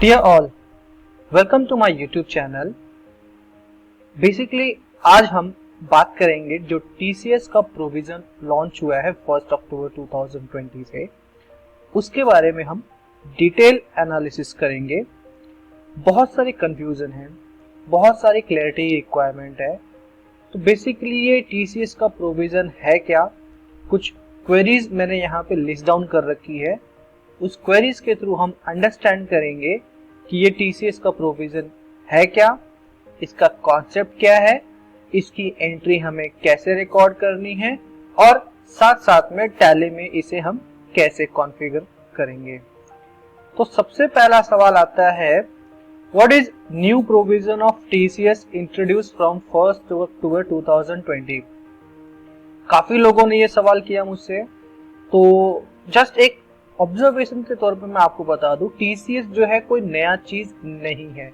Dear all, welcome to my YouTube channel. Basically आज हम बात करेंगे जो TCS का प्रोविजन लॉन्च हुआ है 1 अक्टूबर 2020 से, उसके बारे में हम डिटेल एनालिसिस करेंगे। बहुत सारी कंफ्यूजन है, बहुत सारी क्लैरिटी रिक्वायरमेंट है। तो बेसिकली ये TCS का प्रोविजन है क्या, कुछ क्वेरीज मैंने यहाँ पे लिस्ट डाउन कर रखी है। उस क्वेरीज के थ्रू हम अंडरस्टैंड करेंगे कि ये TCS का प्रोविजन है क्या, इसका कॉन्सेप्ट क्या है, इसकी एंट्री हमें कैसे रिकॉर्ड करनी है और साथ साथ में टैली में इसे हम कैसे कॉन्फ़िगर करेंगे। तो सबसे पहला सवाल आता है, what is new provision of TCS introduce from 1 अक्टूबर 2020। काफी लोगों ने ये सवाल किया मुझसे, तो जस्ट एक ऑब्जर्वेशन के तौर पे मैं आपको बता दूं, TCS जो है कोई नया चीज नहीं है।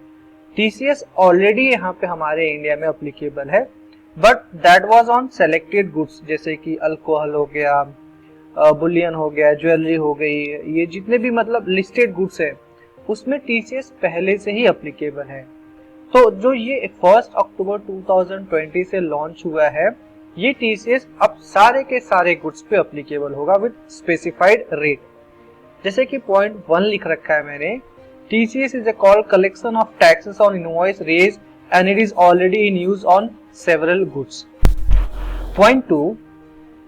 TCS ऑलरेडी यहाँ पे हमारे इंडिया में अप्लीकेबल है, but that was on selected goods, जैसे कि अल्कोहल हो गया, बुलियन हो गया, ज्वेलरी हो गई, ये जितने भी मतलब लिस्टेड गुड्स है उसमें TCS पहले से ही अप्लीकेबल है। तो जो ये 1 अक्टूबर 2020 से लॉन्च हुआ है, ये TCS अब सारे के सारे गुड्स पे अप्लीकेबल होगा विद स्पेसिफाइड रेट। जैसे कि पॉइंट 1 लिख रखा है मैंने, TCS is a call collection of taxes on invoice raised and it is already in use on several goods. Point 2,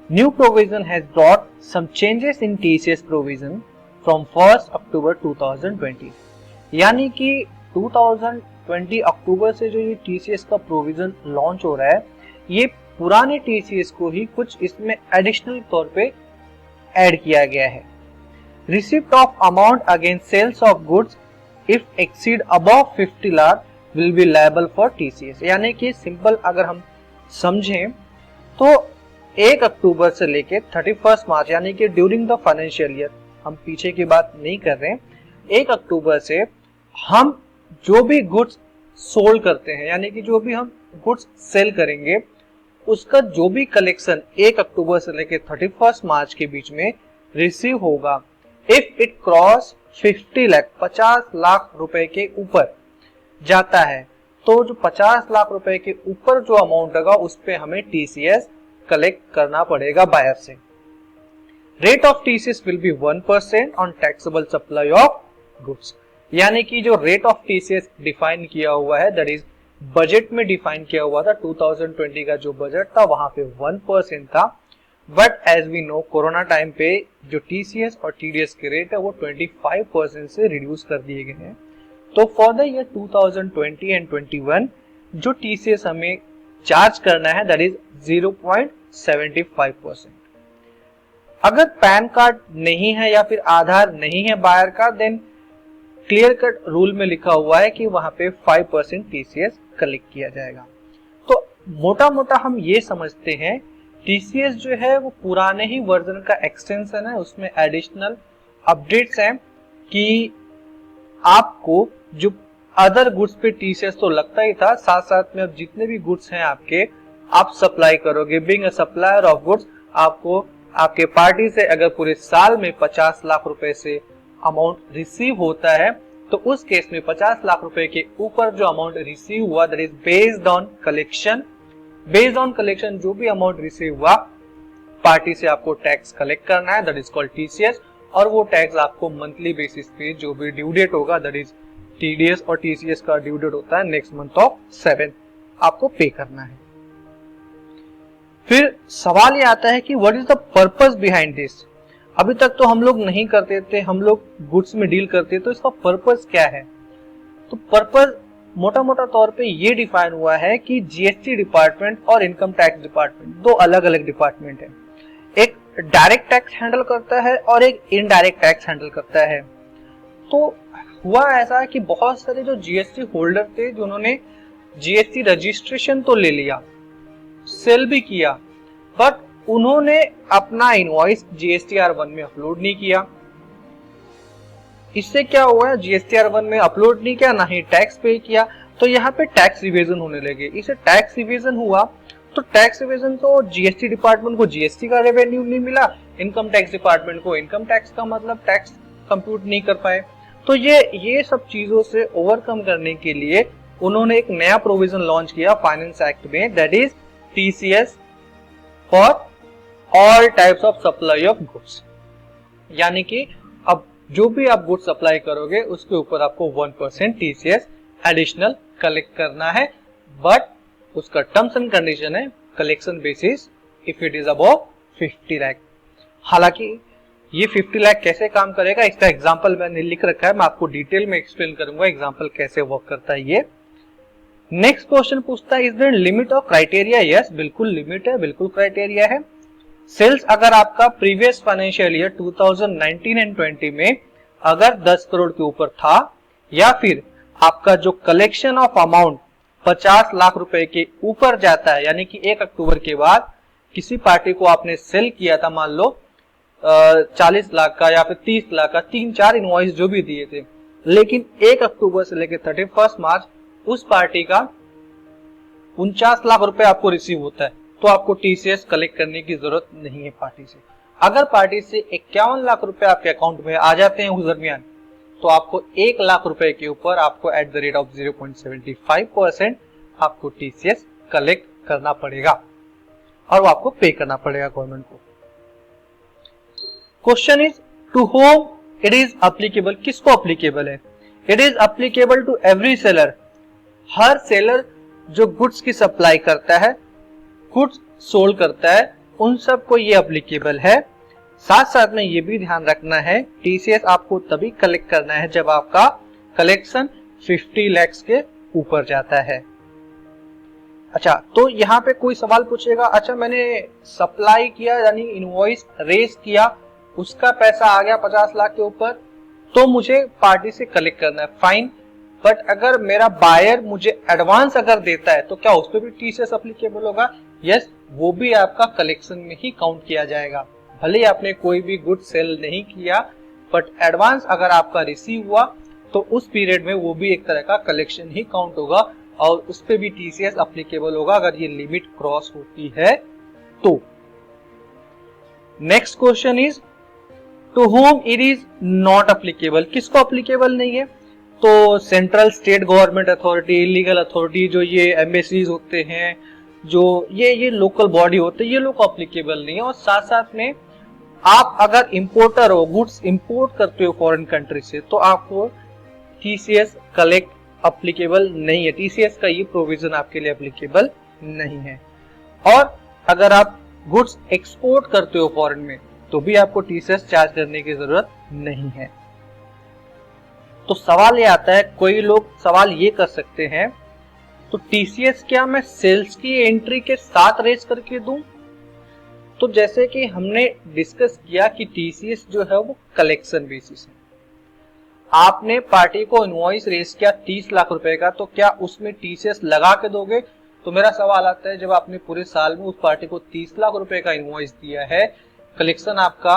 new provision has brought some changes in TCS provision from 1 October 2020. यानी कि 2020 अक्टूबर से जो ये TCS का provision launch हो रहा है, ये पुराने TCS को ही कुछ इसमें एडिशनल तौर पे ऐड किया गया है। Receipt of amount against sales of goods if exceed above 50 lakh will be liable for TCS। यानी कि सिंपल अगर हम समझें तो 1 अक्टूबर से लेके 31 मार्च यानी कि ड्यूरिंग द फाइनेंशियल ईयर, हम पीछे की बात नहीं कर रहे हैं, 1 अक्टूबर से हम जो भी गुड्स सोल्ड करते हैं यानी कि जो भी हम गुड्स सेल करेंगे उसका जो भी कलेक्शन 1 अक्टूबर से लेके 31 मार्च के बीच में रिसीव होगा, इफ इट क्रॉस 50 लाख रुपए के ऊपर जाता है, तो जो 50 लाख रुपए के ऊपर जो अमाउंट होगा उस पे हमें TCS कलेक्ट करना पड़ेगा बायर से। Rate of TCS will be 1% on taxable supply of goods. यानी कि जो रेट ऑफ TCS डिफाइन किया हुआ है, दैट इज बजट में डिफाइन किया हुआ था, 2020 का जो बजट था वहां पे 1% था, but as we know corona time पे जो TCS और TDS के रेट है वो 25% से रिड्यूस कर दिए गए हैं। तो फॉर द ईयर 2020 एंड 21 जो TCS हमें चार्ज करना है दैट इज 0.75%। अगर पैन कार्ड नहीं है या फिर आधार नहीं है बायर का, देन क्लियर कट रूल में लिखा हुआ है कि वहां पे 5% TCS कलेक्ट किया जाएगा। तो मोटा मोटा हम ये समझते हैं TCS जो है वो पुराने ही वर्जन का एक्सटेंशन है, उसमें एडिशनल अपडेट्स हैं कि आपको जो अदर गुड्स पे TCS तो लगता ही था, साथ साथ में अब जितने भी गुड्स हैं आपके आप सप्लाई करोगे, being a supplier of goods, आपको आपके पार्टी से अगर पूरे साल में 50 लाख रुपए से अमाउंट रिसीव होता है, तो उस केस में 50 लाख रुपए के ऊपर जो अमाउंट रिसीव हुआ that is based on collection. Based on collection जो भी अमाउंट रिसीव हुआ पार्टी से आपको टैक्स कलेक्ट करना है, दैट इज कॉल्ड TCS, और वो टैक्स आपको मंथली बेसिस पे जो भी ड्यू डेट होगा दैट इज TDS और TCS का ड्यू डेट होता है नेक्स्ट मंथ ऑफ 7, आपको पे करना है। फिर सवाल ये आता है कि what is the purpose behind this. अभी तक तो हम लोग नहीं करते थे, हम लोग गुड्स में डील करते, तो इसका पर्पस क्या है। तो पर्पस मोटा मोटा तौर पे ये डिफाइन हुआ है कि GST डिपार्टमेंट और इनकम टैक्स डिपार्टमेंट दो अलग अलग डिपार्टमेंट है, एक डायरेक्ट टैक्स हैंडल करता है और एक इनडायरेक्ट टैक्स हैंडल करता है। तो हुआ ऐसा कि बहुत सारे जो GST होल्डर थे जिन्होंने GST रजिस्ट्रेशन तो ले लिया, सेल भी किया, बट उन्होंने अपना इनवॉइस GSTR1 में अपलोड नहीं किया। इससे क्या हुआ, GSTR1 में अपलोड नहीं किया, ना ही टैक्स पे किया, तो यहाँ पे टैक्स रिवीजन होने लगे। इसे टैक्स रिवीजन हुआ तो टैक्स रिवीजन तो GST डिपार्टमेंट को GST का रेवेन्यू नहीं मिला, इनकम टैक्स डिपार्टमेंट को इनकम टैक्स का मतलब टैक्स कंप्यूट नहीं कर पाए, तो ये सब चीजों से ओवरकम करने के लिए उन्होंने एक नया प्रोविजन लॉन्च किया फाइनेंस एक्ट में, that is TCS for all types of supply of goods. यानी कि अब जो भी आप गुड्स सप्लाई करोगे उसके ऊपर आपको 1% टीसीएस एडिशनल कलेक्ट करना है, बट उसका टर्म्स एंड कंडीशन है collection basis if it is above 50 lakh. हालांकि ये 50 लाख कैसे काम करेगा इसका एग्जांपल मैंने लिख रखा है, मैं आपको डिटेल में एक्सप्लेन करूंगा एग्जांपल कैसे वर्क करता है ये। नेक्स्ट क्वेश्चन पूछता है, is there limit of criteria? Yes, बिल्कुल लिमिट है, बिल्कुल क्राइटेरिया है। सेल्स अगर आपका प्रीवियस फाइनेंशियल ईयर 2019 एंड 20 में अगर 10 करोड़ के ऊपर था, या फिर आपका जो कलेक्शन ऑफ अमाउंट 50 लाख रुपए के ऊपर जाता है, यानी कि 1 अक्टूबर के बाद किसी पार्टी को आपने सेल किया था, मान लो 40 लाख का या फिर 30 लाख का, 3-4 इनवॉइस जो भी दिए थे, लेकिन 1 अक्टूबर से लेकर 31 मार्च उस पार्टी का 49 लाख रुपए आपको रिसीव होता है, तो आपको टीसीएस कलेक्ट करने की जरूरत नहीं है पार्टी से। अगर पार्टी से 51 लाख रुपए आपके अकाउंट में आ जाते हैं उस दरमियान, तो आपको 1 लाख रुपए के ऊपर आपको एट द रेट ऑफ 0.75% आपको टीसीएस कलेक्ट करना पड़ेगा और वो आपको पे करना पड़ेगा गवर्नमेंट को। Question is to whom it is applicable? किसको अप्लीकेबल है? It is applicable to every seller. हर सेलर जो गुड्स की सप्लाई करता है, गुड्स सोल्ड करता है, उन सब को ये अप्लीकेबल है। साथ साथ में ये भी ध्यान रखना है टीसीएस आपको तभी कलेक्ट करना है जब आपका कलेक्शन 50 लाख के ऊपर जाता है। अच्छा, तो यहाँ पे कोई सवाल पूछेगा, अच्छा मैंने सप्लाई किया यानी इनवॉइस रेज किया, उसका पैसा आ गया 50 लाख के ऊपर, तो मुझे पार्टी से कलेक्ट करना है, फाइन। बट अगर मेरा बायर मुझे एडवांस अगर देता है तो क्या उस पर भी टीसीएस अप्लीकेबल होगा? यस, वो भी आपका कलेक्शन में ही काउंट किया जाएगा। भले ही आपने कोई भी गुड सेल नहीं किया, बट एडवांस अगर आपका रिसीव हुआ तो उस पीरियड में वो भी एक तरह का कलेक्शन ही काउंट होगा और उस पर भी टीसीएस अप्लीकेबल होगा अगर ये लिमिट क्रॉस होती है तो। Next question is to whom it is not applicable? किसको अप्लीकेबल नहीं है? तो central state government authority, legal authority, जो ये एम्बेसीज होते हैं, जो ये लोकल बॉडी होते हैं, ये लोग अप्लीकेबल नहीं है। और साथ साथ में आप अगर इंपोर्टर हो, गुड्स इंपोर्ट करते हो फॉरेन कंट्री से, तो आपको टीसीएस कलेक्ट अप्लीकेबल नहीं है। टीसीएस का ये प्रोविजन आपके लिए अप्लीकेबल नहीं है। और अगर आप गुड्स एक्सपोर्ट करते हो फॉरेन में, तो भी आपको टीसीएस चार्ज करने की जरूरत नहीं है। तो सवाल ये आता है, कोई लोग सवाल ये कर सकते हैं, तो टीसीएस क्या मैं सेल्स की एंट्री के साथ रेज करके दूं? तो जैसे कि हमने डिस्कस किया कि टीसीएस जो है वो कलेक्शन बेसिस है। आपने पार्टी को इनवॉइस रेज किया 30 लाख रुपए का, तो क्या उसमें टीसीएस लगा के दोगे? तो मेरा सवाल आता है, जब आपने पूरे साल में उस पार्टी को 30 लाख रुपए का इनवॉइस दिया है, कलेक्शन आपका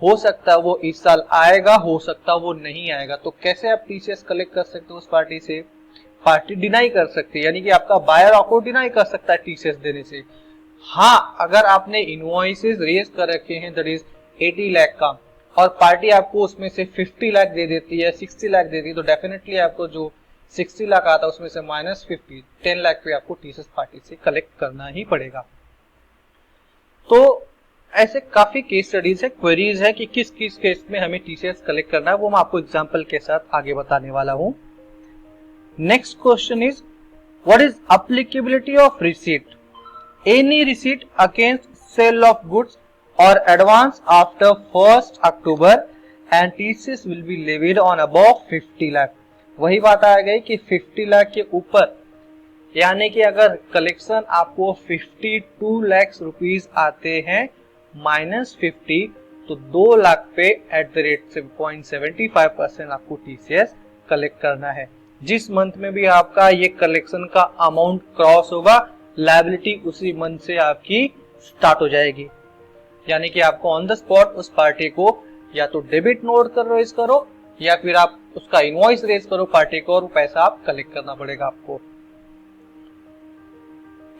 हो सकता है वो इस साल आएगा, हो सकता है वो नहीं आएगा, तो कैसे आप टीसीएस कलेक्ट कर सकते हो उस पार्टी से? पार्टी डिनाई कर सकती है, यानी कि आपका बायर आपको डिनाई कर सकता है टीसीएस देने से। हाँ, अगर आपने इनवॉइसेस रेज कर रखे हैं दैट इज 80 लाख का और पार्टी आपको उसमें से 50 लाख दे देती है, 60 लाख दे देती है, तो डेफिनेटली आपको जो 60 लाख आता है उसमें से -50 10 लाख पे आपको टीसीएस पार्टी से कलेक्ट करना ही पड़ेगा। तो ऐसे काफी केस स्टडीज है, क्वेरीज है कि किस किस केस में हमें टीसीएस कलेक्ट करना है, वो मैं आपको एग्जांपल के साथ आगे बताने वाला हूं। Next question is what is applicability of receipt? Any receipt against sale of goods or advance after 1 October and TCS will be levied on above 50 lakh. वही बात आ गई कि 50 लाख के ऊपर, यानी कि अगर कलेक्शन आपको 52 लाख रुपीज आते हैं -50, तो 2 लाख पे एट द रेट 0.75% आपको टीसीएस कलेक्ट करना है। जिस मंथ में भी आपका ये कलेक्शन का अमाउंट क्रॉस होगा, लायबिलिटी उसी मंथ से आपकी स्टार्ट हो जाएगी। यानी कि आपको ऑन द स्पॉट उस पार्टी को या तो डेबिट नोट कर रेज करो या फिर आप उसका इनवॉइस रेज करो पार्टी को और पैसा आप कलेक्ट करना पड़ेगा आपको।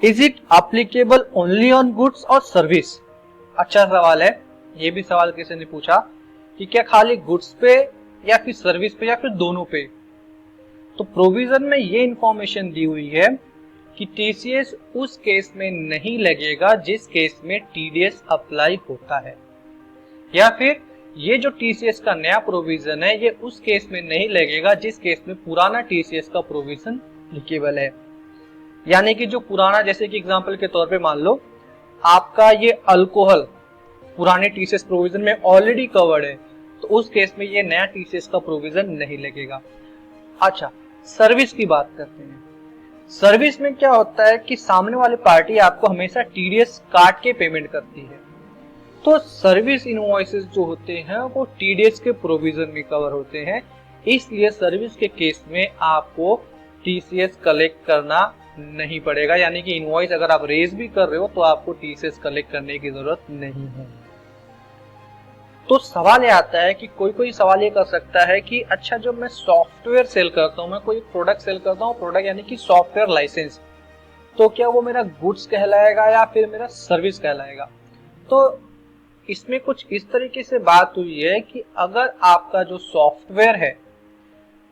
Is it applicable only on goods और सर्विस? अच्छा सवाल है, ये भी सवाल किसी ने पूछा कि क्या खाली गुड्स पे या फिर सर्विस पे या फिर दोनों पे। तो प्रोविजन में ये इंफॉर्मेशन दी हुई है कि टीसीएस उस केस में नहीं लगेगा जिस केस में टीडीएस अप्लाई होता है, या फिर ये जो टीसीएस का नया प्रोविजन है ये उस केस में नहीं लगेगा जिस केस में पुराना टीसीएस का प्रोविजन एप्लीकेबल है। यानी कि जो पुराना, जैसे कि एग्जांपल के तौर पे मान लो आपका ये अल्कोहल पुराने टीसीएस प्रोविजन में ऑलरेडी कवर्ड है, तो उस केस में ये नया टीसीएस का प्रोविजन नहीं लगेगा। अच्छा, सर्विस की बात करते हैं। सर्विस में क्या होता है कि सामने वाली पार्टी आपको हमेशा टीडीएस काट के पेमेंट करती है, तो सर्विस इनवॉइसेस जो होते हैं वो टीडीएस के प्रोविजन में कवर होते हैं। इसलिए सर्विस के केस में आपको टीसीएस कलेक्ट करना नहीं पड़ेगा, यानी कि इनवॉइस अगर आप रेज भी कर रहे हो तो आपको टीसीएस कलेक्ट करने की जरूरत नहीं है। तो सवाल ये आता है कि कोई सवाल ये कर सकता है कि अच्छा, जब मैं सॉफ्टवेयर सेल करता हूँ, मैं कोई प्रोडक्ट सेल करता हूँ, प्रोडक्ट यानी कि सॉफ्टवेयर लाइसेंस, तो क्या वो मेरा गुड्स कहलाएगा या फिर मेरा सर्विस कहलाएगा? तो इसमें कुछ इस तरीके से बात हुई है कि अगर आपका जो सॉफ्टवेयर है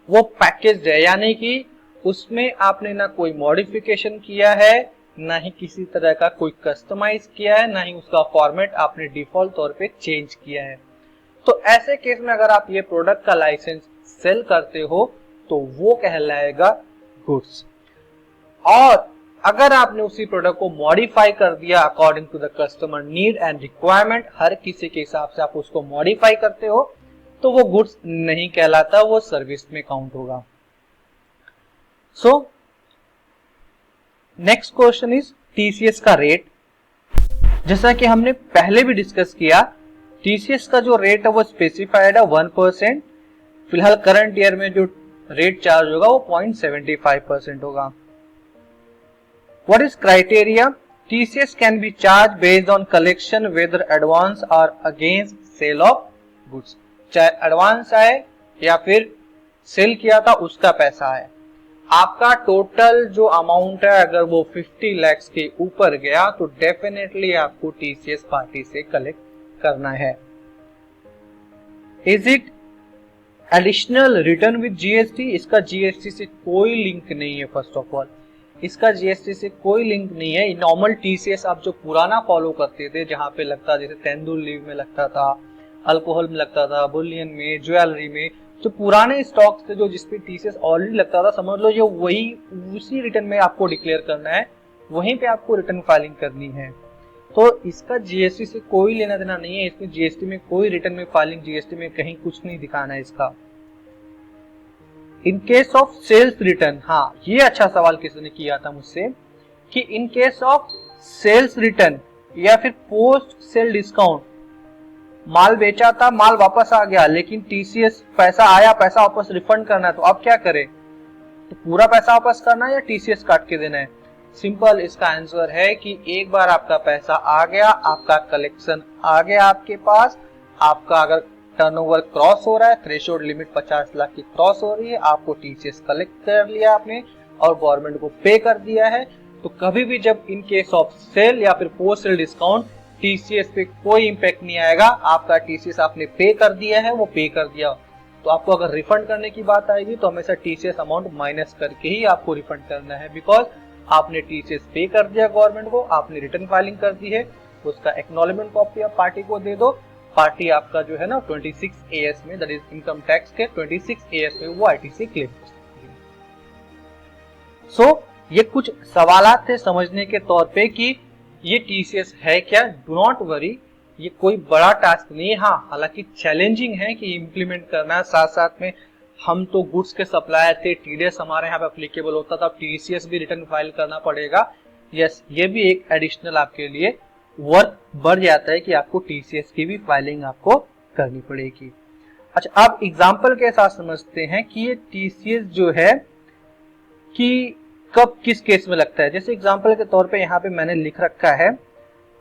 वो पैकेज्ड है, यानी कि उसमें आपने ना कोई मॉडिफिकेशन किया है, ना ही किसी तरह का कोई कस्टमाइज किया है, ना ही उसका फॉर्मेट आपने डिफॉल्ट तौर पे चेंज किया है, तो ऐसे केस में अगर आप ये प्रोडक्ट का लाइसेंस सेल करते हो तो वो कहलाएगा गुड्स। और अगर आपने उसी प्रोडक्ट को मॉडिफाई कर दिया according to the customer need and requirement, हर किसी के हिसाब से आप उसको मॉडिफाई करते हो, तो वो गुड्स नहीं कहलाता, वो सर्विस में काउंट होगा। So next question is TCS का रेट। जैसा कि हमने पहले भी डिस्कस किया, टीसीएस का जो रेट है वो स्पेसिफाइड है 1%। फिलहाल करंट ईयर में जो रेट चार्ज होगा वो 0.75% होगा। What is criteria? TCS can be charged based on collection whether advance or against sale of goods। चाहे एडवांस आए या फिर सेल किया था उसका पैसा है, आपका टोटल जो अमाउंट है अगर वो 50 लाख के ऊपर गया तो डेफिनेटली आपको टीसीएस पार्टी से कलेक्ट करना है। Is it additional return with GST? इसका जीएसटी से कोई लिंक नहीं है। फर्स्ट ऑफ ऑल इसका जीएसटी से कोई लिंक नहीं है। नॉर्मल टीसीएस आप जो पुराना फॉलो करते थे, जहां पे लगता, जैसे तेंदुल लीव में लगता था, अल्कोहल में लगता था, बुलियन में, ज्वेलरी में, जो पुराने स्टॉक्स थे जो जिसपे टीसीएस ऑलरेडी लगता था, समझ लो ये वही उसी रिटर्न में आपको डिक्लेयर करना है, वहीं पे आपको रिटर्न फाइलिंग करनी है। तो इसका जीएसटी से कोई लेना देना नहीं है। इसमें जीएसटी में कोई रिटर्न में फाइलिंग, जीएसटी में कहीं कुछ नहीं दिखाना है इसका। In case of sales return, हाँ ये अच्छा सवाल किसी ने किया था मुझसे कि in case of sales return या फिर पोस्ट सेल डिस्काउंट, माल बेचा था, माल वापस आ गया, लेकिन टीसीएस पैसा आया, पैसा वापस रिफंड करना है, तो अब क्या करें? तो पूरा पैसा वापस करना है या टीसीएस काट के देना है? सिंपल इसका आंसर है कि एक बार आपका पैसा आ गया, आपका कलेक्शन आ गया आपके पास, आपका अगर टर्नओवर क्रॉस हो रहा है, थ्रेशोल्ड लिमिट 50 लाख की क्रॉस हो रही है, आपको टीसीएस कलेक्ट कर लिया आपने और गवर्नमेंट को पे कर दिया है, तो कभी भी जब इन केस ऑफ सेल या फिर पोस्ट सेल डिस्काउंट टीसीएस पे कोई इंपैक्ट नहीं आएगा। आपका टीसीएस आपने पे कर दिया है, वो पे कर दिया, तो आपको अगर रिफंड करने की बात आएगी तो हमेशा टीसीएस अमाउंट माइनस करके ही आपको रिफंड करना है, बिकॉज आपने टीसीएस पे कर दिया गवर्नमेंट को, आपने रिटर्न फाइलिंग कर दी है, उसका एक्नॉलेजमेंट कॉपी आप पार्टी को दे दो। पार्टी आपका जो है ना 26 AS में, दैट इज इनकम टैक्स के 26 AS में वो आईटीसी क्लेम कर सकती है। सो ये कुछ सवालात थे समझने के तौर पे कि ये टीसीएस है क्या। डू नॉट वरी, ये कोई बड़ा टास्क नहीं है। हाँ, हालांकि चैलेंजिंग है कि इम्प्लीमेंट करना, साथ साथ में हम तो गुड्स के सप्लायर थे, टीडीएस हमारे यहाँ पे एप्लीकेबल होता था, टीसीएस भी रिटर्न फाइल करना पड़ेगा। यस, ये भी एक एडिशनल आपके लिए वर्क बढ़ जाता है कि आपको टीसीएस की भी फाइलिंग आपको करनी पड़ेगी। अच्छा, अब एग्जांपल के साथ समझते हैं कि ये टीसीएस जो है कि कब किस केस में लगता है। जैसे एग्जांपल के तौर पे यहाँ पे मैंने लिख रखा है,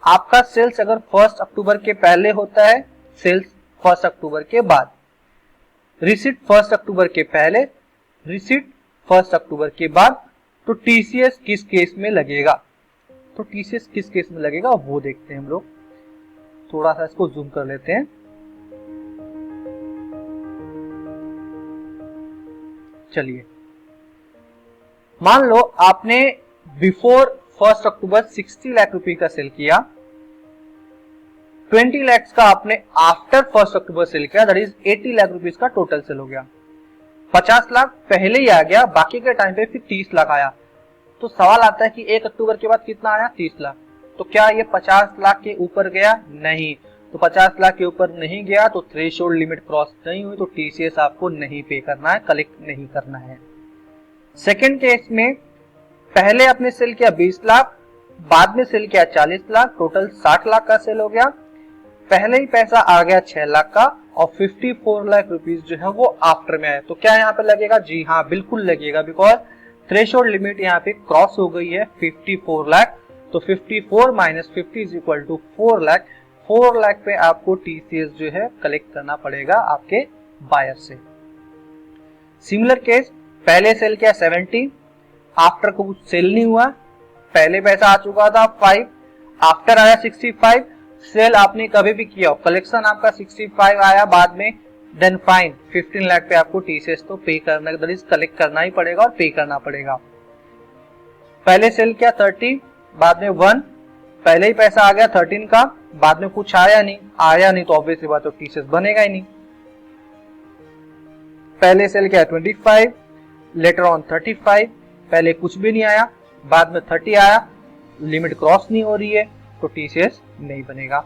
आपका सेल्स अगर 1 अक्टूबर के पहले होता है, सेल्स 1 अक्टूबर के बाद, रिसीट 1 अक्टूबर के पहले, रिसीट 1 अक्टूबर के बाद, तो टीसीएस किस केस में लगेगा? तो टीसीएस किस केस में लगेगा वो देखते हैं हम लोग। थोड़ा सा इसको जूम कर लेते हैं। चलिए, मान लो आपने बिफोर 1 अक्टूबर 60 लाख रुपए का सेल किया, 20 लाख का आपने आफ्टर 1 अक्टूबर सेल किया, दैट इज 80 लाख रुपीस का टोटल सेल हो गया। 50 लाख पहले ही आ गया, बाकी के टाइम पे फिर 30 लाख आया। तो सवाल आता है कि 1 अक्टूबर के बाद कितना आया? 30 लाख। तो क्या ये 50 लाख के ऊपर गया? नहीं। तो 50 लाख के ऊपर नहीं गया तो थ्रेशोल्ड लिमिट क्रॉस नहीं हुई, तो टीसीएस आपको नहीं पे करना है, कलेक्ट नहीं करना है। सेकेंड केस में पहले आपने सेल किया 20 लाख, बाद में सेल किया 40 लाख, टोटल 60 लाख का सेल हो गया। पहले ही पैसा आ गया 6 लाख का और 54 लाख रुपीस जो है वो आफ्टर में आया। तो क्या यहाँ पे लगेगा? जी हाँ, बिल्कुल लगेगा, बिकॉज थ्रेशोल्ड लिमिट यहाँ पे क्रॉस हो गई है 54 लाख। तो 54 minus 50 is equal to 4 lakh. 4 lakh पे आपको टीसीएस जो है कलेक्ट करना पड़ेगा आपके बायर से। सिमिलर केस, पहले सेल किया 70, आफ्टर को कुछ सेल नहीं हुआ, पहले पैसा आ चुका था 5, आफ्टर आया 65, सेल आपने कभी भी किया, कलेक्शन आपका 65 आया बाद में, देन फाइन 15 लाख पे आपको टीसीएस तो पे करना, दैट इज कलेक्ट करना ही पड़ेगा और पे करना पड़ेगा। पहले सेल किया 30, बाद में 1, पहले ही पैसा आ गया 13 का, बाद में कुछ आया नहीं तो ऑब्वियसली बात है टीसीएस बनेगा ही नहीं। पहले सेल किया 25, लेटर ऑन 35, पहले कुछ भी नहीं आया, बाद में 30 आया, लिमिट क्रॉस नहीं हो रही है तो टीसीएस नहीं बनेगा।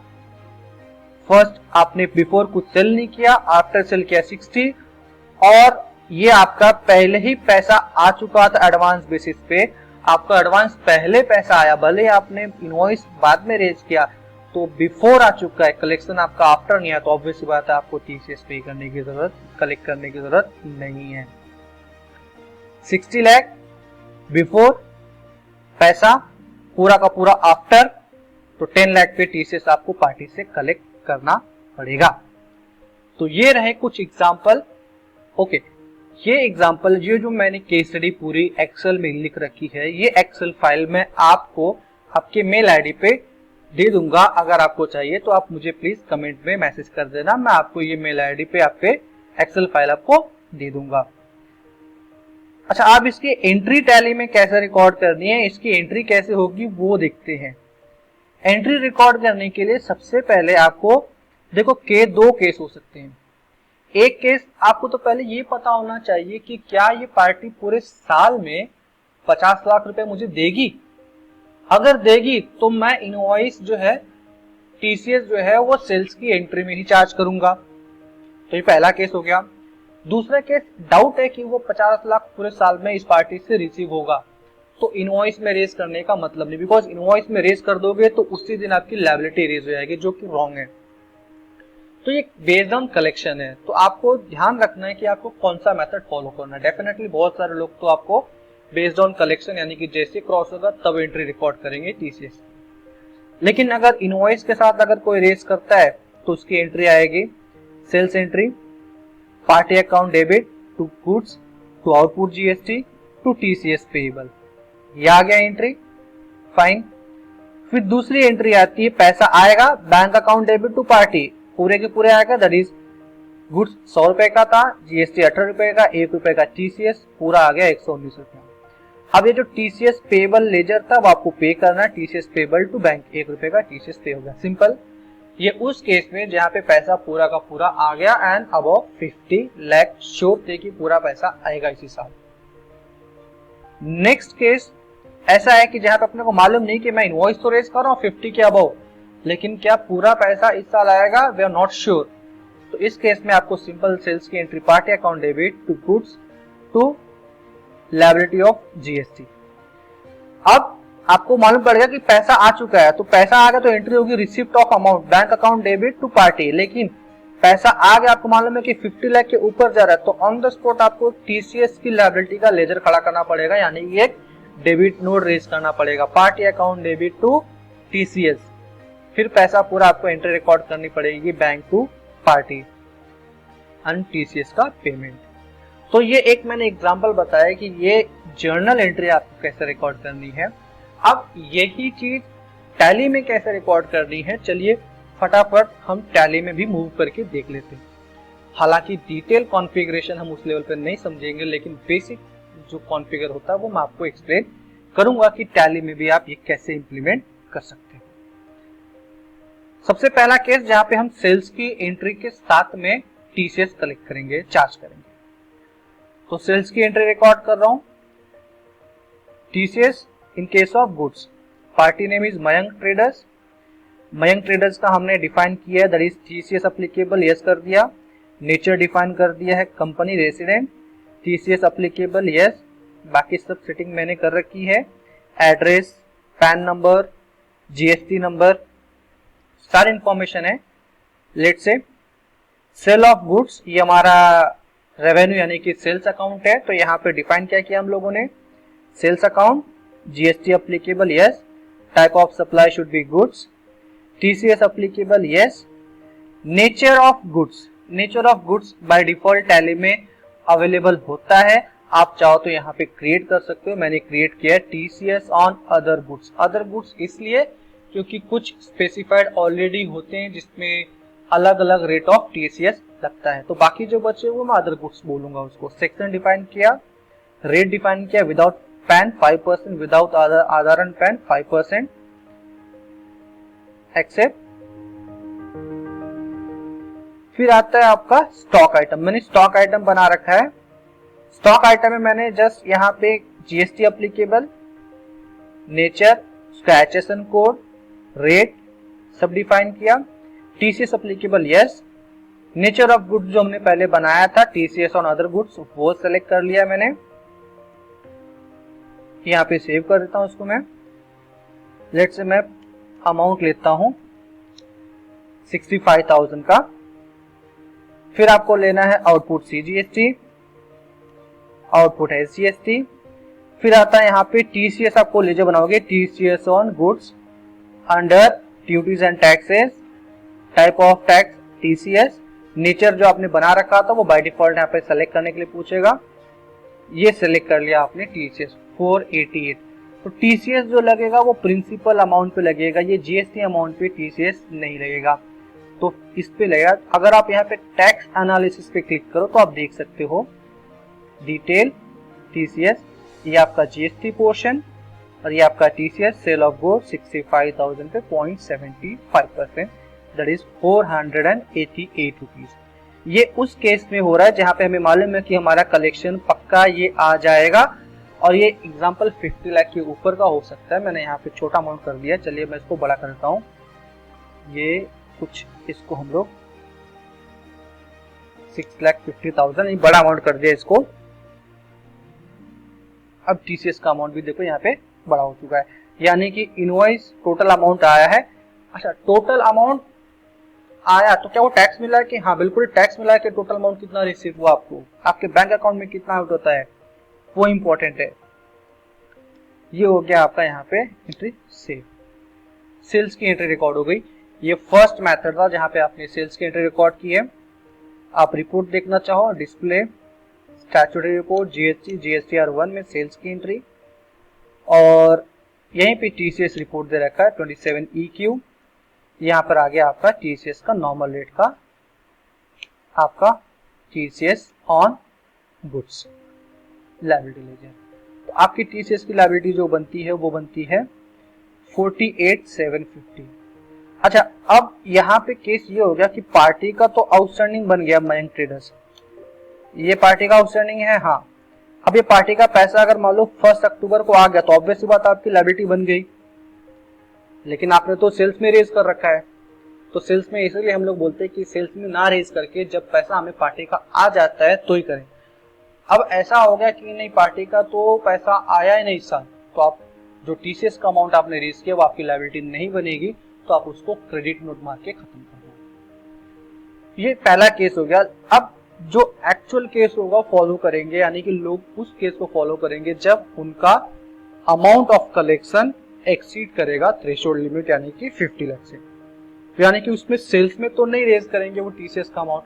फर्स्ट आपने बिफोर कुछ सेल नहीं किया, आफ्टर सेल किया 60 और ये आपका पहले ही पैसा आ चुका था एडवांस बेसिस पे, आपका एडवांस पहले पैसा आया, भले आपने इनवॉइस बाद में रेज किया तो बिफोर आ चुका है, कलेक्शन आपका आफ्टर नहीं आया, तो ऑब्वियसली बात है आपको टीसीएस पे करने की जरूरत, कलेक्ट करने की जरूरत नहीं है। 60 लाख बिफोर, पैसा पूरा का पूरा आफ्टर, तो 10 लाख पे टीसीएस आपको पार्टी से कलेक्ट करना पड़ेगा। तो ये रहे कुछ एग्जाम्पल। ओके, ये एग्जाम्पल ये जो मैंने केस स्टडी पूरी एक्सेल में लिख रखी है, ये एक्सेल फाइल मैं आपको आपके मेल आईडी पे दे दूंगा। अगर आपको चाहिए तो आप मुझे प्लीज कमेंट में मैसेज कर देना, मैं आपको ये मेल आईडी पे आपके एक्सेल फाइल आपको दे दूंगा। अच्छा, आप इसकी एंट्री टैली में कैसे रिकॉर्ड करनी है, इसकी एंट्री कैसे होगी वो देखते हैं। एंट्री रिकॉर्ड करने के लिए सबसे पहले आपको देखो दो केस हो सकते हैं। एक केस आपको तो पहले ये पता होना चाहिए कि क्या ये पार्टी पूरे साल में 50 लाख रुपए मुझे देगी। अगर देगी तो मैं इनवॉइस जो है टीसीएस जो है वो सेल्स की एंट्री में ही चार्ज करूंगा। तो ये पहला केस हो गया। दूसरा केस, डाउट है कि वो 50 लाख पूरे साल में इस पार्टी से रिसीव होगा, तो इनवॉइस में रेज करने का मतलब नहीं, बिकॉज इनवॉइस में रेज कर दोगे तो उसी दिन आपकी लायबिलिटी रेज हो जाएगी, जो कि रॉन्ग है। तो ये बेस्ड ऑन कलेक्शन है, तो आपको ध्यान रखना है कि आपको कौन सा मेथड फॉलो करना है। डेफिनेटली बहुत सारे लोग तो आपको बेस्ड ऑन कलेक्शन यानी कि जैसे क्रॉस होगा तब एंट्री रिकॉर्ड करेंगे टीसीएस। लेकिन अगर इनवॉइस के साथ अगर कोई रेज करता है तो उसकी एंट्री आएगी sales entry, party account debit to goods to output GST to TCS payable, ये आ गया एंट्री, फाइन। फिर दूसरी एंट्री आती है, पैसा आएगा bank account debit to party, पूरे के पूरे आएगा, दैट इज गुड्स 100 रुपए का था, जीएसटी 18 रुपए का, 1 रुपए का टीसीएस, पूरा आ गया 119 रुपया। अब ये जो टीसीएस पेबल लेजर था वो आपको पे करना है, टीसीएस पेबल टू बैंक, 1 रुपए का टीसीएस पे हो गया, सिंपल। ये उस केस में जहां पे पैसा पूरा का पूरा आ गया एंड अबव 50 लाख श्योर थे कि पूरा पैसा आएगा इसी साल। नेक्स्ट केस ऐसा है कि जहां पे अपने को मालूम नहीं कि मैं इनवॉइस तो रेज कर रहा हूँ 50 के अबव, लेकिन क्या पूरा पैसा इस साल आएगा, वी आर नॉट श्योर। तो इस केस में आपको सिंपल सेल्स की entry, party account debit to goods to liability of GST. अब आपको मालूम पड़ेगा कि पैसा आ चुका है, तो पैसा आ गया तो एंट्री होगी receipt of amount, bank account debit to party. लेकिन पैसा आ गया, आपको मालूम है कि 50 लाख के ऊपर जा रहा है, तो ऑन द स्पॉट आपको टीसीएस की लायबिलिटी का लेजर खड़ा करना पड़ेगा, यानी कि एक डेबिट नोट रेज करना पड़ेगा, party account debit to TCS. फिर पैसा पूरा आपको एंट्री रिकॉर्ड करनी पड़ेगी bank to party and TCS का पेमेंट। तो ये एक मैंने एग्जांपल बताया कि ये जर्नल एंट्री आपको कैसे रिकॉर्ड करनी है। अब यही चीज टैली में कैसे रिकॉर्ड करनी है, चलिए फटाफट हम टैली में भी मूव करके देख लेते हैं। हालांकि डिटेल कॉन्फ़िगरेशन हम उस लेवल पर नहीं समझेंगे, लेकिन बेसिक जो कॉन्फ़िगर होता है वो मैं आपको एक्सप्लेन करूंगा कि टैली में भी आप ये कैसे इंप्लीमेंट कर सकते हैं। सबसे पहला केस जहां पे हम सेल्स की एंट्री के साथ में टीसीएस कलेक्ट करेंगे, चार्ज करेंगे। तो सेल्स की एंट्री रिकॉर्ड कर रहा हूं, TCS in case of goods, party name is Mayank traders. Mayank traders का हमने डिफाइन किया है, that is TCS applicable, yes कर दिया। नेचर डिफाइन कर दिया है, company resident, TCS applicable, yes. बाकी सब सेटिंग मैंने कर रखी है, address, PAN number, GST number, सारी इंफॉर्मेशन है। Let's say sale of goods, ये हमारा रेवेन्यू यानी कि सेल्स अकाउंट है, तो यहाँ पे डिफाइन क्या किया हम लोगों ने, sales account, GST applicable, yes. Type of supply should be goods, TCS applicable, yes. Nature of goods, nature of goods by default Tally में अवेलेबल होता है, आप चाहो तो यहाँ पे क्रिएट कर सकते हो। मैंने क्रिएट किया है TCS on other goods. Other goods इसलिए क्योंकि कुछ स्पेसिफाइड ऑलरेडी होते हैं जिसमें अलग अलग रेट ऑफ टीसीएस लगता है, तो बाकी जो बचे वो मैं अदर गुड्स बोलूंगा उसको। सेक्शन डिफाइन किया, रेट डिफाइन किया, without PAN 5%, without Aadhaar and PAN 5%, except. फिर आता है आपका स्टॉक आइटम। मैंने स्टॉक आइटम बना रखा है, स्टॉक आइटम में मैंने जस्ट यहाँ पे जीएसटी एप्लीकेबल, नेचर, उसका एचएसएन कोड, रेट सब डिफाइन किया, TCS applicable, yes. Nature of goods जो हमने पहले बनाया था टीसीएस ऑन अदर गुड्स, वो सेलेक्ट कर लिया मैंने, यहाँ पे सेव कर देता हूं इसको मैं। लेट्स से मैं अमाउंट लेता हूं 65,000 का। फिर आपको लेना है आउटपुट सीजीएसटी, आउटपुट है सीएसटी। फिर आता है यहाँ पे टीसीएस, आपको लेजर बनाओगे TCS on goods under duties and taxes, type of tax TCS. Nature जो आपने बना रखा था वो बाय डिफॉल्ट यहाँ पे सेलेक्ट करने के लिए पूछेगा, ये सेलेक्ट कर लिया आपने टीसीएस 488। तो टीसीएस जो लगेगा वो प्रिंसिपल अमाउंट पे लगेगा, ये जीएसटी अमाउंट पे टीसीएस नहीं लगेगा, तो इस पे लगेगा। अगर आप यहाँ पे टैक्स एनालिसिस पे क्लिक करो तो आप देख सकते हो डिटेल टीसीएस, ये आपका जीएसटी पोर्शन और ये आपका टीसीएस सेल ऑफ गुड्स 65,000 पे 0.75%, दैट इज 488 रुपीज। ये उस केस में हो रहा है जहां पे हमें मालूम है कि हमारा कलेक्शन पक्का ये आ जाएगा, और ये एग्जांपल 50 लाख के ऊपर का हो सकता है। मैंने यहाँ पे छोटा अमाउंट कर दिया, चलिए मैं इसको बड़ा करता हूँ, ये कुछ इसको हम लोग 6,50,000 बड़ा अमाउंट कर दिया इसको। अब टीसीएस का अमाउंट भी देखो यहाँ पे बड़ा हो चुका है, यानी कि इनवॉइस टोटल अमाउंट आया है। अच्छा, टोटल अमाउंट आया तो क्या वो टैक्स मिला है कि, हाँ बिल्कुल टैक्स मिला है कि टोटल अमाउंट कितना रिसीव हुआ आपको, आपके बैंक अकाउंट में कितना आउट होता है वो इंपॉर्टेंट है। ये हो गया आपका यहाँ पे एंट्री सेव, सेल्स की एंट्री रिकॉर्ड हो गई। ये फर्स्ट मेथड था जहां पे आपने सेल्स की एंट्री रिकॉर्ड की है। आप रिपोर्ट देखना चाहो, display, statutory report, GST, GSTR 1 में सेल्स की एंट्री, और यहीं पे टीसीएस रिपोर्ट दे रखा है 27EQ। यहाँ पर आ गया आपका टीसीएस का नॉर्मल रेट का आपका TCS on goods liability ledger. तो आपकी टीसीएस की लायबिलिटी जो बनती है वो बनती है 48,750। अच्छा, अब यहाँ पे केस ये हो गया कि पार्टी का तो आउटस्टैंडिंग बन गया मयंक ट्रेडर्स, ये पार्टी का आउटस्टैंडिंग है। हाँ, अब ये पार्टी का पैसा अगर मान लो 1 अक्टूबर को आ गया तो ऑब्वियस सी बात आपकी लायबिलिटी बन गई, लेकिन आपने तो सेल्स में रेज कर रखा है। तो सेल्स में इसलिए हम लोग बोलते हैं कि सेल्स में ना रेज करके जब पैसा हमें पार्टी का आ जाता है तो ही करें। अब ऐसा हो गया कि नहीं, पार्टी का तो पैसा आया ही नहीं इस साल, तो आप जो टीसीएस का अमाउंट आपने रेज किया वो आपकी लायबिलिटी नहीं बनेगी, तो आप उसको क्रेडिट नोट मार के खत्म कर दो। ये पहला केस हो गया। अब जो एक्चुअल केस होगा फॉलो करेंगे, यानी कि लोग उस केस को फॉलो करेंगे जब उनका अमाउंट ऑफ कलेक्शन एक्सीड करेगा थ्रेशोल्ड लिमिट यानी कि 50 लाख से, यानी कि उसमें सेल्स में तो नहीं रेज करेंगे वो टीसीएस का अमाउंट।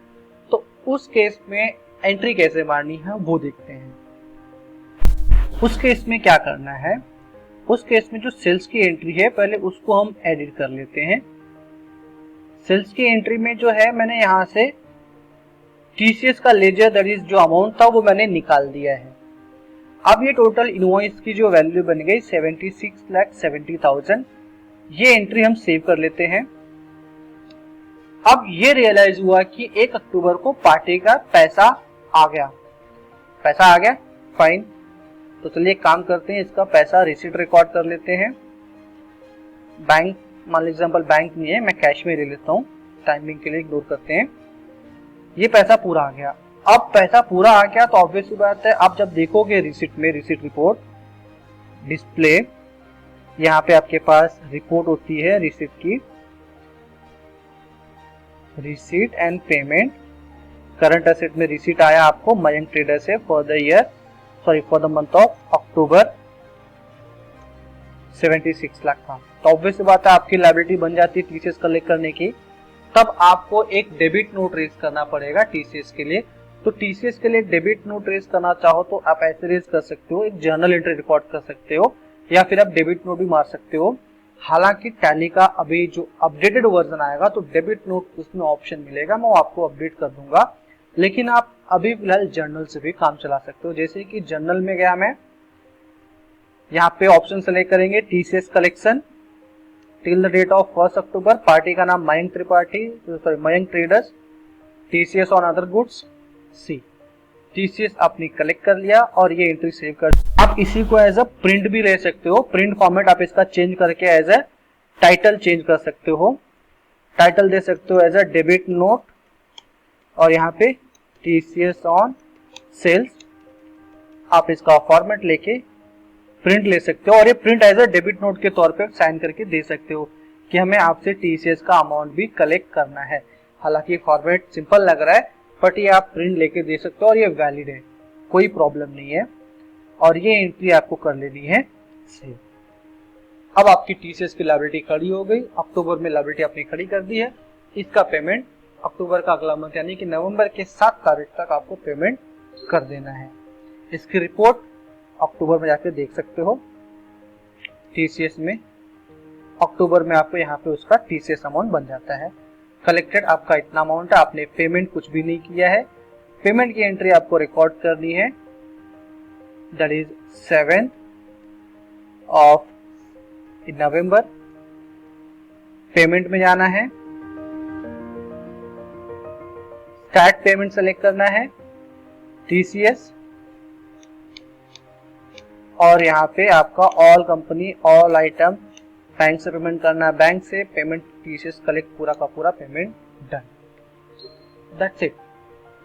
तो उस केस में एंट्री कैसे मारनी है वो देखते हैं। उस केस में क्या करना है, उस केस में जो सेल्स की एंट्री है पहले उसको हम एडिट कर लेते हैं। सेल्स की एंट्री में जो है मैंने यहां से टीसीएस का लेजर दैट इज जो अमाउंट था वो मैंने निकाल दिया है। अब ये टोटल इनवॉइस की जो वैल्यू बन गई 76,70,000, ये एंट्री हम सेव कर लेते हैं। अब ये रियलाइज हुआ कि 1 अक्टूबर को पार्टी का पैसा आ गया, फाइन। तो चलिए काम करते हैं, इसका पैसा रिसीट रिकॉर्ड कर लेते हैं। बैंक, मान एग्जांपल बैंक नहीं है, मैं कैश में ले लेता हूँ, टाइमिंग के लिए इग्नोर करते हैं। ये पैसा पूरा आ गया। अब पैसा पूरा आ गया तो ऑब्वियस सी बात है, आप जब देखोगे रिसीट में, रिसीट रिपोर्ट डिस्प्ले, यहाँ पे आपके पास रिपोर्ट होती है रिसीट की, receipt and payment. Current asset में रिसीट आया आपको मयंक ट्रेडर से for the month of October 76 lakh का। तो ऑब्वियस बात है आपकी लायबिलिटी बन जाती है टीसीएस कलेक्ट करने की। तब आपको एक डेबिट नोट रेज करना पड़ेगा टीसीएस के लिए। तो टीसीएस के लिए डेबिट नोट रेज करना चाहो तो आप ऐसे रेज कर सकते हो, एक जर्नल एंट्री रिकॉर्ड कर सकते हो, या फिर आप डेबिट नोट भी मार सकते हो। हालांकि टैली का अभी जो अपडेटेड वर्जन आएगा तो डेबिट नोट उसमें ऑप्शन मिलेगा, मैं वो आपको अपडेट कर दूंगा। लेकिन आप अभी फिलहाल जर्नल से भी काम चला सकते हो। जैसे कि जर्नल में गया मैं, यहाँ पे ऑप्शन सेलेक्ट करेंगे TCS collection till the date of 1 October, party का नाम Mayank traders, TCS on other goods C. TCS आपने कलेक्ट कर लिया और ये एंट्री सेव कर। आप इसी को एज अ प्रिंट भी ले सकते हो, प्रिंट फॉर्मेट आप इसका चेंज करके एज अ टाइटल चेंज कर सकते हो। टाइटल दे सकते हो एज अ डेबिट नोट और यहाँ पे टीसीएस ऑन सेल्स। आप इसका फॉर्मेट लेके प्रिंट ले सकते हो और ये print as a debit note के तौर पे साइन करके दे सकते हो कि हमें आपसे टीसीएस का अमाउंट भी कलेक्ट करना है। हालांकि फॉर्मेट सिंपल लग रहा है बट ये आप प्रिंट लेके दे सकते हो और ये वैलिड है, कोई प्रॉब्लम नहीं है। और ये एंट्री आपको कर लेनी है सेव। अब आपकी टीसीएस की लायबिलिटी खड़ी हो गई, अक्टूबर में लायबिलिटी आपने खड़ी कर दी है। इसका पेमेंट अक्टूबर का अगला मंथ यानी कि नवंबर के 7 तारीख तक आपको पेमेंट कर देना है। इसकी रिपोर्ट अक्टूबर में जाके देख सकते हो। टीसीएस में अक्टूबर में आपको यहाँ पे उसका टीसीएस अमाउंट बन जाता है। कलेक्टेड आपका इतना अमाउंट है, आपने पेमेंट कुछ भी नहीं किया है। पेमेंट की एंट्री आपको रिकॉर्ड करनी है, that is 7 of November. Payment में जाना है, स्टार्ट पेमेंट सेलेक्ट करना है, टीसीएस, और यहाँ पे आपका all company all item bank से पेमेंट करना है, बैंक से पेमेंट टीसीएस कलेक्ट, पूरा का पूरा पेमेंट डन। दैट्स इट,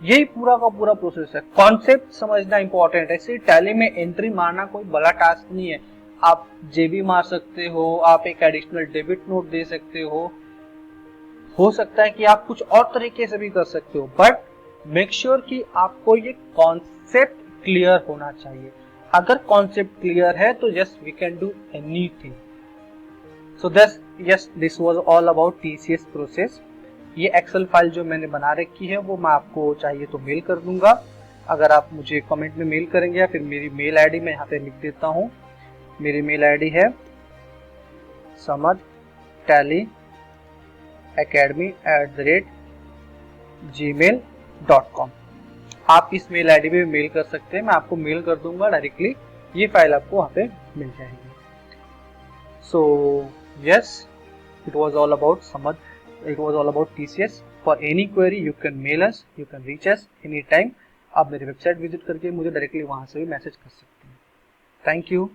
यही पूरा का पूरा प्रोसेस है। कॉन्सेप्ट समझना इंपॉर्टेंट है। ऐसे टैली में एंट्री मारना कोई बड़ा टास्क नहीं है। आप जेबी मार सकते हो, आप एक एडिशनल डेबिट नोट दे सकते हो सकता है कि आप कुछ और तरीके से भी कर सकते हो, बट मेक श्योर कि आपको ये कॉन्सेप्ट क्लियर होना चाहिए। अगर कॉन्सेप्ट क्लियर है तो yes we can do anything. So this was all about TCS process. ये एक्सेल फाइल जो मैंने बना रखी है वो मैं आपको चाहिए तो मेल कर दूंगा। अगर आप मुझे कमेंट में मेल करेंगे या फिर मेरी मेल आईडी मैं यहाँ पे लिख देता हूँ। मेरी मेल आईडी है samadtallyacademy@gmail.com। आप इस मेल आईडी पे मेल कर सकते हैं, मैं आपको मेल कर दूंगा डायरेक्टली, ये फाइल आपको वहाँ पे मिल जाएगी। So yes, it was all about TCS. For any query you can mail us, you can reach us anytime. आप मेरी वेबसाइट विजिट करके मुझे डायरेक्टली वहाँ से भी मैसेज कर सकते हैं। Thank you.